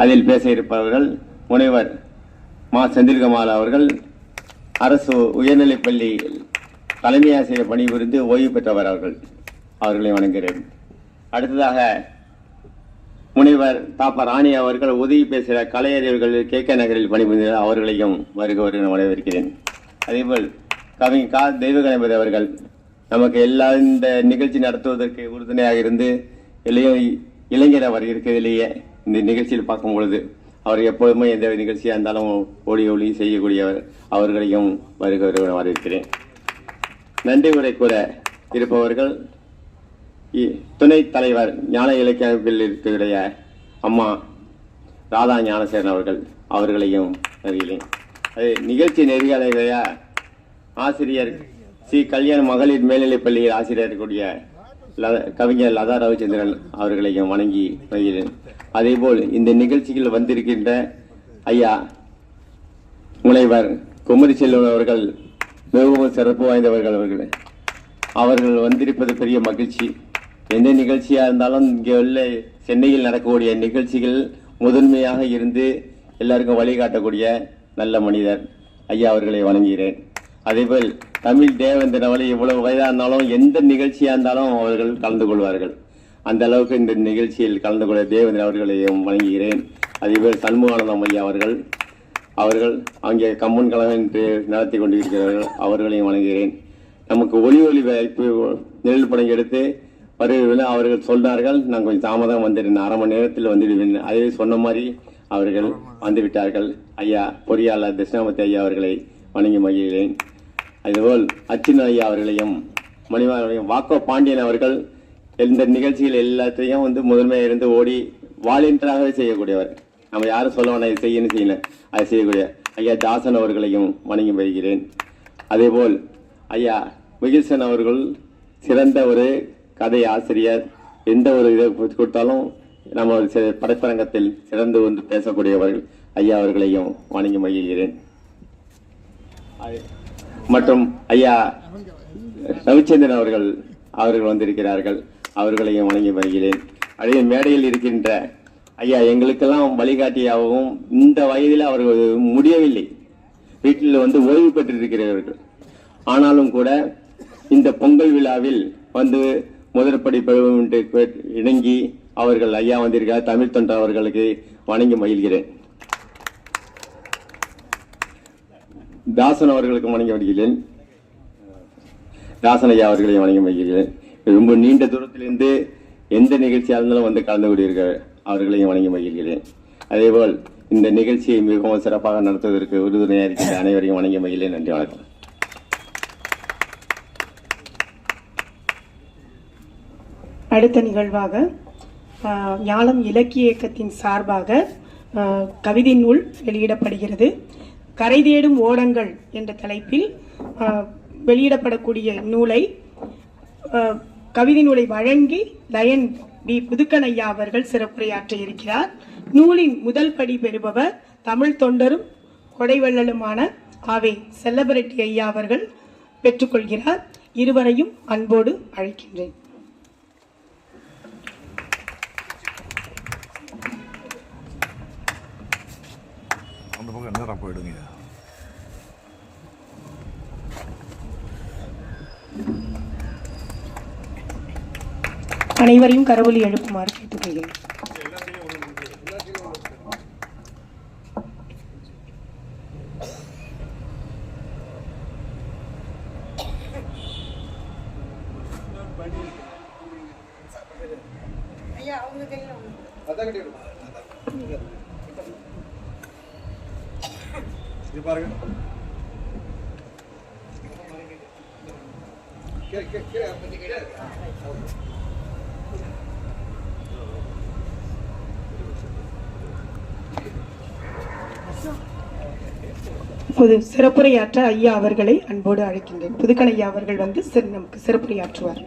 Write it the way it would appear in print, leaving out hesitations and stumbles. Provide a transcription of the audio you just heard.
அதில் பேச இருப்பவர்கள் முனைவர் மா செந்தில்குமார் அவர்கள். அரசு உயர்நிலைப்பள்ளி தலைமை ஆசிரியர் பணிபுரிந்து ஓய்வு பெற்றவர் அவர்களை வணங்குகிறேன். அடுத்ததாக முனைவர் தாப்பா ராணி அவர்கள் உதவி பேசுகிற கலையறிவர்கள் KK நகரில் பணிபுரிந்த அவர்களையும் வருக வரவேற்கிறேன். அதேபோல் கவிஞர் கா தெய்வகணபதி அவர்கள் நமக்கு எல்லா இந்த நிகழ்ச்சி நடத்துவதற்கு உறுதுணையாக இருந்து இளைஞர் அவர் இருக்கிறதிலேயே இந்த நிகழ்ச்சியில் பார்க்கும் பொழுது அவர் எப்போதுமே எந்த நிகழ்ச்சியாக இருந்தாலும் ஒளி செய்யக்கூடியவர். அவர்களையும் வருக வரவேற்கிறேன். நன்றி உரை கூற இருப்பவர்கள் துணைத் தலைவர் ஞான இலக்கிய அமைப்பில் இருக்கிற அம்மா ராதா ஞானசேகரன் அவர்களையும் வருகிறேன். அது நிகழ்ச்சி நெறியாளர்கள ஆசிரியர் சி கல்யாண் மகளிர் மேல்நிலைப்பள்ளியில் ஆசிரியர் கூடிய கவிஞர் லதா ரவிச்சந்திரன் அவர்களையும் வணங்கி வருகிறேன். அதேபோல் இந்த நிகழ்ச்சியில் வந்திருக்கின்ற ஐயா முனைவர் குமரி செல்வன் அவர்கள் மிகவும் சிறப்பு வாய்ந்தவர்கள். அவர்கள் வந்திருப்பது பெரிய மகிழ்ச்சி. எந்த நிகழ்ச்சியாக இருந்தாலும் இங்கே உள்ள சென்னையில் நடக்கக்கூடிய நிகழ்ச்சிகள் முதன்மையாக இருந்து எல்லாருக்கும் வழிகாட்டக்கூடிய நல்ல மனிதர் ஐயா அவர்களை வணங்குகிறேன். அதேபோல் தமிழ் தேவேந்திரன் அவர்கள் இவ்வளவு வயதாக இருந்தாலும் எந்த நிகழ்ச்சியாக இருந்தாலும் அவர்கள் கலந்து கொள்வார்கள். அந்த அளவுக்கு இந்த நிகழ்ச்சியில் கலந்து கொள்ள தேவேந்திரன் அவர்களையும் வணங்குகிறேன். அதேபோல் சண்முகானந்தம் ஐயா அவர்கள் அங்கே கம்மன் கழகம் என்று நடத்தி கொண்டிருக்கிறார்கள். அவர்களையும் வணங்குகிறேன். நமக்கு ஒளி வாய்ப்பு நிழல் படம் எடுத்து வருவதில் அவர்கள் சொன்னார்கள், நான் கொஞ்சம் தாமதம் வந்துடுவேன், அரை மணி நேரத்தில் வந்துடுவேன். அதே சொன்ன மாதிரி அவர்கள் வந்துவிட்டார்கள். ஐயா பொறியாளர் தட்சிணாமூர்த்தி ஐயா அவர்களை வணங்கி மகிழ்கிறேன். அதுபோல் அச்சின் ஐயா அவர்களையும் மணிமாரையும் வாக்கோ பாண்டியன் அவர்கள் இந்த நிகழ்ச்சிகள் எல்லாத்தையும் முதன்மையாக இருந்து ஓடி வாலண்டியராகவே செய்யக்கூடியவர். நம்ம யாரும் சொல்ல வேண்டாம் இது செய்யல அதை செய்யக்கூடிய ஐயா தாசன் அவர்களையும் வணங்கி வருகிறேன். அதேபோல் ஐயா விகில்சன் அவர்கள் சிறந்த ஒரு கதை ஆசிரியர். எந்த ஒரு இதை கொடுத்தாலும் நம்ம படைப்பரங்கத்தில் சிறந்து பேசக்கூடியவர்கள். ஐயா அவர்களையும் வணங்கி மகிழ்கிறேன். மற்றும் ஐயா ரவிச்சந்திரன் அவர்கள் வந்திருக்கிறார்கள். அவர்களையும் வணங்கி வருகிறேன். அதே மேடையில் இருக்கின்ற ஐயா எங்களுக்கெல்லாம் வழிகாட்டியாகவும் இந்த வயதில் அவர்கள் முடியவில்லை, வீட்டில் ஓய்வு பெற்றிருக்கிறவர்கள். ஆனாலும் கூட இந்த பொங்கல் விழாவில் முதற்படி பெறுவோம் என்று இணங்கி அவர்கள் ஐயா வந்திருக்கிறார். தமிழ் தொண்டர் அவர்களுக்கு வணங்கி மகிழ்கிறேன். தாசன் அவர்களுக்கு வணங்கி வருகிறேன். தாசன் ஐயா அவர்களையும் வணங்கி மகிழ்கிறேன். ரொம்ப நீண்ட தூரத்திலிருந்து எந்த நிகழ்ச்சியாக இருந்தாலும் கலந்து கொண்டிருக்கிறார். அவர்களையும் வணங்கி மகிழ்கிறேன். அதேபோல் இந்த நிகழ்ச்சியை மிகவும் சிறப்பாக நடத்துவதற்கு உறுதுணையாக இருக்கிற அனைவரையும் வணங்கி மகிழ்கிறேன். நன்றி, வணக்கம். அடுத்த நிகழ்வாக ஞானம் இலக்கிய இயக்கத்தின் சார்பாக கவிதை நூல் வெளியிடப்படுகிறது. கரை தேடும் ஓடங்கள் என்ற தலைப்பில் வெளியிடப்படக்கூடிய நூலை கவிதை நூலை வழங்கி லயன் பி புதுக்கனையா அவர்கள் சிறப்புரையாற்ற இருக்கிறார். நூலின் முதல் படி பெறுபவர் தமிழ் தொண்டரும் கொடைவள்ளலுமான ஆவே செல்லபரெட்டி ஐயா அவர்கள் பெற்றுக்கொள்கிறார். இருவரையும் அன்போடு அழைக்கின்றேன். போயிடுங்க. அனைவரையும் கரவொலி எழுப்புமாறு கேட்டுக்கொள்கிறேன். பாருங்க இப்போது சிறப்புரையாற்ற ஐயா அவர்களை அன்போடு அழைக்கின்றேன். புதுக்கனையா அவர்கள் நமக்கு சிறப்புரையாற்றுவார்.